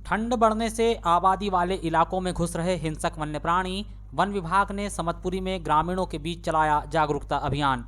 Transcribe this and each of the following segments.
ठंड बढ़ने से आबादी वाले इलाकों में घुस रहे हिंसक वन्य प्राणी। वन विभाग ने समतपुरी में ग्रामीणों के बीच चलाया जागरूकता अभियान।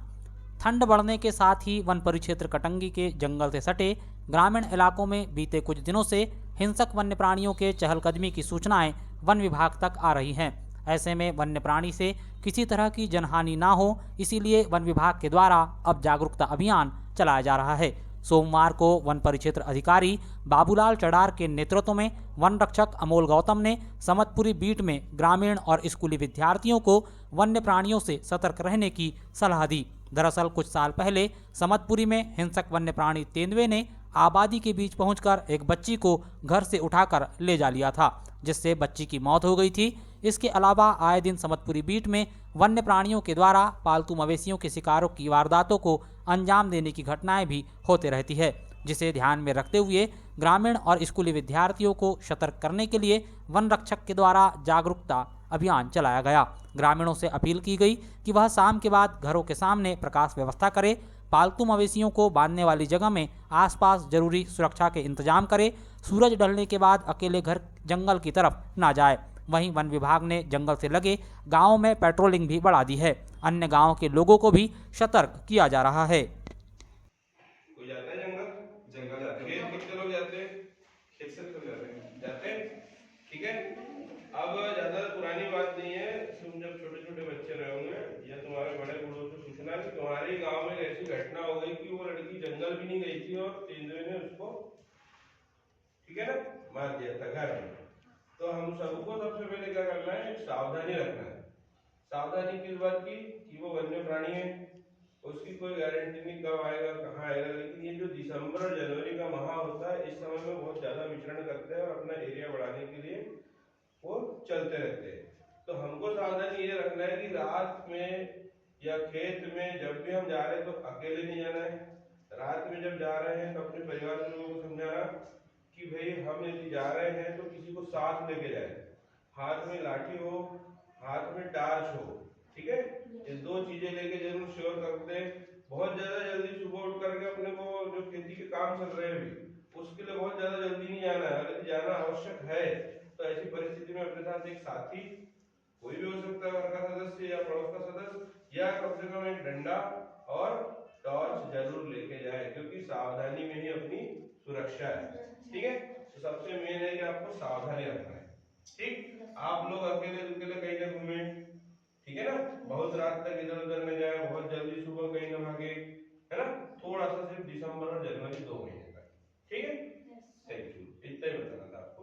ठंड बढ़ने के साथ ही वन परिक्षेत्र कटंगी के जंगल से सटे ग्रामीण इलाकों में बीते कुछ दिनों से हिंसक वन्य प्राणियों के चहलकदमी की सूचनाएं वन विभाग तक आ रही हैं। ऐसे में वन्य प्राणी से किसी तरह की जनहानि ना हो, इसीलिए वन विभाग के द्वारा अब जागरूकता अभियान चलाया जा रहा है। सोमवार को वन परिक्षेत्र अधिकारी बाबूलाल चढ़ार के नेतृत्व में वन रक्षक अमोल गौतम ने समतपुरी बीट में ग्रामीण और स्कूली विद्यार्थियों को वन्य प्राणियों से सतर्क रहने की सलाह दी। दरअसल कुछ साल पहले समतपुरी में हिंसक वन्य प्राणी तेंदुए ने आबादी के बीच पहुंचकर एक बच्ची को घर से उठाकर ले जा लिया था, जिससे बच्ची की मौत हो गई थी। इसके अलावा आए दिन समतपुरी बीट में वन्य प्राणियों के द्वारा पालतू मवेशियों के शिकारों की वारदातों को अंजाम देने की घटनाएं भी होते रहती है, जिसे ध्यान में रखते हुए ग्रामीण और स्कूली विद्यार्थियों को सतर्क करने के लिए वन रक्षक के द्वारा जागरूकता अभियान चलाया गया। ग्रामीणों से अपील की गई कि वह शाम के बाद घरों के सामने प्रकाश व्यवस्था करे, पालतू मवेशियों को बांधने वाली जगह में आसपास जरूरी सुरक्षा के इंतजाम करे, सूरज ढलने के बाद अकेले घर जंगल की तरफ ना जाए। वहीं वन विभाग ने जंगल से लगे गांवों में पेट्रोलिंग भी बढ़ा दी है। अन्य गांवों के लोगों को भी सतर्क किया जा रहा है। कोई जाता है जंगल जाते हैं, खेत कितने लोग जाते हैं, खेत से लोग जाते हैं, ठीक है। अब ज्यादा पुरानी बात नहीं है, तुम जब छोटे छोटे बच्चे रहे होंगे या तुम्हारे बड़े बूढ़ों से पूछना कि तुम्हारे गांव में ऐसी घटना हो गई कि वो लड़की जंगल भी नहीं गई थी और तेंदुए ने उसको, ठीक है ना, मार दिया था घर में। तो हम सबको सबसे पहले क्या करना है, सावधानी रखना है। सावधानी किस बात की कि वो वन्य प्राणी है, उसकी कोई गारंटी नहीं कब आएगा कहाँ आएगा, लेकिन ये जो दिसंबर और जनवरी का माह होता है इस समय में बहुत ज्यादा विचरण करते हैं और अपना एरिया बढ़ाने के लिए वो चलते रहते हैं। तो हमको सावधानी ये रखना है कि रात में या खेत में जब भी हम जा रहे हैं तो अकेले नहीं जाना है। रात में जब जा रहे हैं तो अपने परिवार के लोगों को समझाना कि भाई हम यदि जा रहे हैं तो किसी को साथ लेके जाए, हाथ में लाठी हो, हाथ में टार्च हो, ठीक है। ये दो चीजें लेके जरूर श्योर कर दे। बहुत ज्यादा जल्दी सुबह उठ करके अपने को जो खेती के काम चल रहे हैं उसके लिए बहुत ज्यादा जल्दी नहीं जाना है। यदि जाना आवश्यक है तो ऐसी परिस्थिति में अपने साथ एक साथी कोई भी हो सकता है, घर का सदस्य या पड़ोस का सदस्य, या कम से कम एक डंडा और टॉर्च जरूर लेके जाए, क्योंकि सावधानी में ही अपनी सुरक्षा है, ठीक है। तो सबसे मेन है कि आपको सावधानी रखना है, ठीक। आप लोग अकेले कहीं ना घूमे, ठीक है ना, बहुत रात तक इधर उधर न जाए, बहुत जल्दी सुबह कहीं न भागे, है ना। थोड़ा सा सिर्फ दिसंबर और जनवरी 2 महीने तक, ठीक है। थैंक यू, इतना ही बताना था आपको,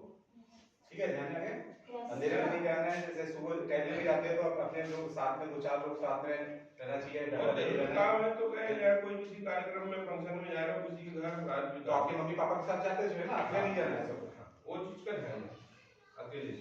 ठीक है। ध्यान रखें, अंधेरे में नहीं जाना है। जैसे सुबह टहलने भी जाते हैं तो अपने लोग साथ में 2-4 लोग साथ में रहना चाहिए। काम है तो गए या कोई किसी कार्यक्रम में फंक्शन में जा रहे हो किसी के घर, रात में तो आपके मम्मी पापा के साथ जाते हैं ना, अकेले नहीं जाना है। वो चीज का ध्यान अकेले,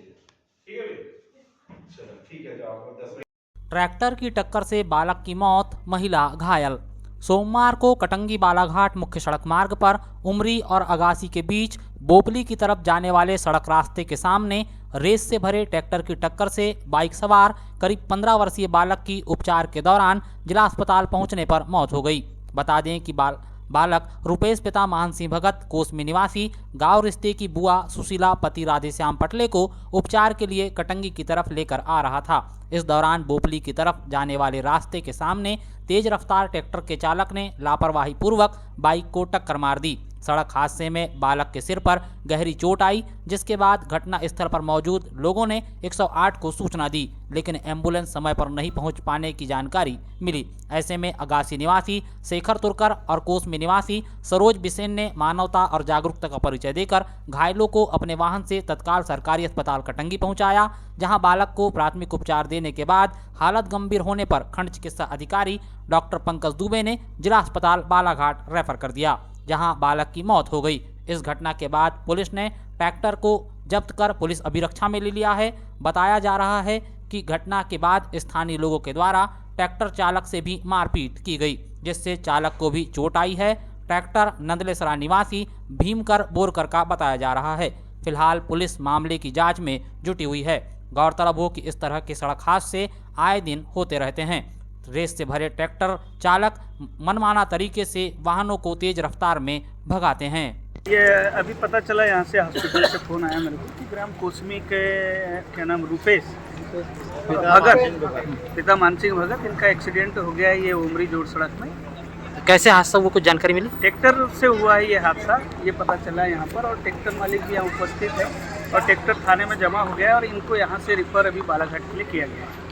ठीक है भैया। चलो ठीक है, जाओ 10 ट्रैक्टर की टक्कर से बालक की मौत, महिला घायल। सोमवार को कटंगी बालाघाट मुख्य सड़क मार्ग पर उमरी और अगासी के बीच बोपली की तरफ जाने वाले सड़क रास्ते के सामने रेस से भरे ट्रैक्टर की टक्कर से बाइक सवार करीब 15 वर्षीय बालक की उपचार के दौरान जिला अस्पताल पहुंचने पर मौत हो गई। बता दें कि बालक रुपेश पिता महान सिंह भगत कोसमी निवासी गांव रिश्ते की बुआ सुशीला पति राधेश्याम पटले को उपचार के लिए कटंगी की तरफ लेकर आ रहा था। इस दौरान बोपली की तरफ जाने वाले रास्ते के सामने तेज रफ्तार ट्रैक्टर के चालक ने लापरवाही पूर्वक बाइक को टक्कर मार दी। सड़क हादसे में बालक के सिर पर गहरी चोट आई, जिसके बाद घटना स्थल पर मौजूद लोगों ने 108 को सूचना दी, लेकिन एम्बुलेंस समय पर नहीं पहुंच पाने की जानकारी मिली। ऐसे में अगासी निवासी शेखर तुर्कर और कोसमी निवासी सरोज बिसेन ने मानवता और जागरूकता का परिचय देकर घायलों को अपने वाहन से तत्काल सरकारी अस्पताल कटंगी पहुंचाया, जहां बालक को प्राथमिक उपचार देने के बाद हालत गंभीर होने पर खंड चिकित्सा अधिकारी डॉक्टर पंकज दुबे ने जिला अस्पताल बालाघाट रेफर कर दिया, जहां बालक की मौत हो गई। इस घटना के बाद पुलिस ने ट्रैक्टर को जब्त कर पुलिस अभिरक्षा में ले लिया है। बताया जा रहा है कि घटना के बाद स्थानीय लोगों के द्वारा ट्रैक्टर चालक से भी मारपीट की गई, जिससे चालक को भी चोट आई है। ट्रैक्टर नंदलेसरा निवासी भीमकर बोरकर का बताया जा रहा है। फिलहाल पुलिस मामले की जांच में जुटी हुई है। गौरतलब हो कि इस तरह के सड़क हादसे आए दिन होते रहते हैं। रेस से भरे ट्रैक्टर चालक मनमाना तरीके से वाहनों को तेज रफ्तार में भगाते हैं। ये अभी पता चला यहाँ से हॉस्पिटल से फ़ोन आया मेरे को कि ग्राम कोसमी के क्या नाम रूपेश भगत, पिता मानसिंह भगत, इनका एक्सीडेंट हो गया है ये उमरी जोड़ सड़क में। कैसे हादसा हुआ, कुछ जानकारी मिली? ट्रैक्टर से हुआ है ये हादसा, ये पता चला है यहाँ पर, और ट्रैक्टर मालिक भी यहाँ उपस्थित है और ट्रैक्टर थाने में जमा हो गया है और इनको यहाँ से रिफर अभी बालाघाट के लिए किया गया है।